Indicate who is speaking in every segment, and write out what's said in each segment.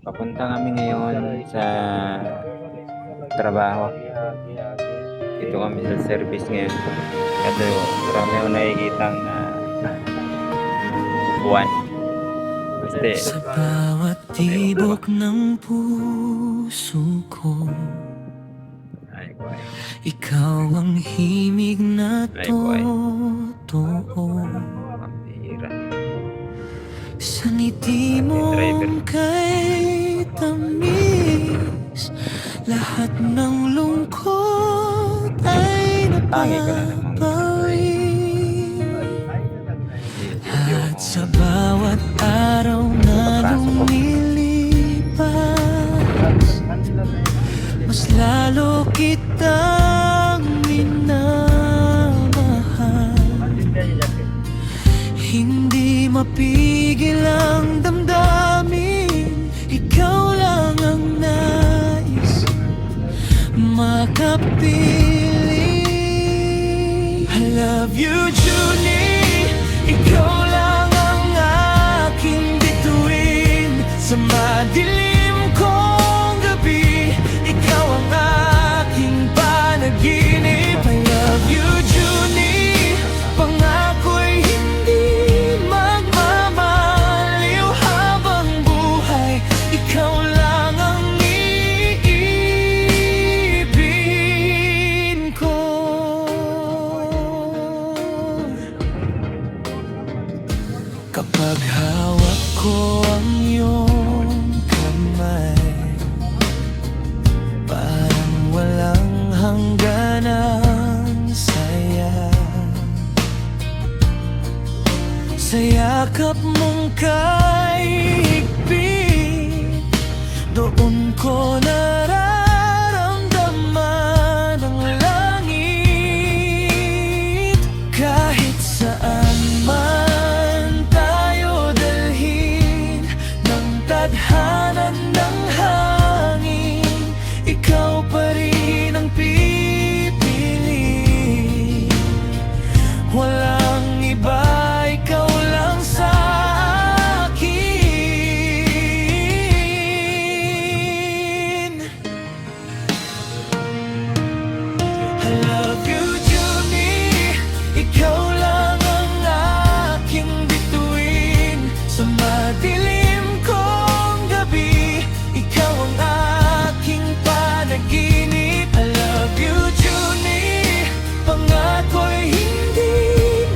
Speaker 1: Papunta kami ngayon sa trabaho. Dito kami sa service ngayon. Kasi marami akong nakikitang buwan. Basta
Speaker 2: Sa bawat tibok ng puso ko, ikaw ang himig na totoo. Sa ngiti mong kay tamis, lahat ng lungkot ay napapawi. At sa bawat araw na lumilipas, mas lalo kitang minamahal. Hindi mapigil ang damdamin, ikaw lang ang nais makapiling. I love you, Junie. Ikaw lang ang aking bituin sa madilim kong gabi. Ikaw ang aking panaginip. I love you, Junie. Pangako'y hindi magmamaliw habang buhay. Ikaw lang ang iibigin ko. Kapag hawak ko ang iyong kamay, parang walang hangganang saya. Sa yakap mong kaigpit, doon ko nararamdaman ang langit. Kahit saan man tayo dalhin ng tadhana ng hangin, ikaw pa rin ang pipili. Walang iba, ikaw lang sa akin. I love you, Junie. Ikaw lang ang aking bituin sa madilim kong gabi. Ikaw ang aking panaginip. I love you, Junie. Pangako'y hindi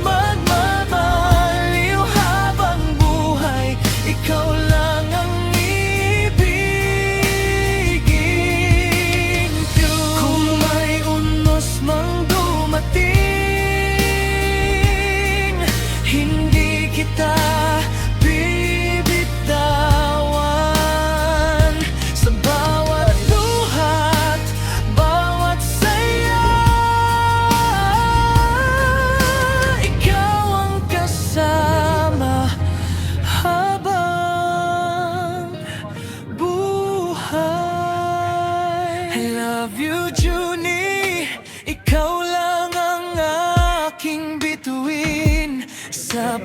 Speaker 2: magmamaliw habang buhay. Ikaw lang ang ibigin ko. Kung may unos mang dumating, hindi kita bibitawan. Sa bawat luhat, bawat saya, ikaw ang kasama habang buhay. I love you, Junie. Ikaw lang ang aking bituin sa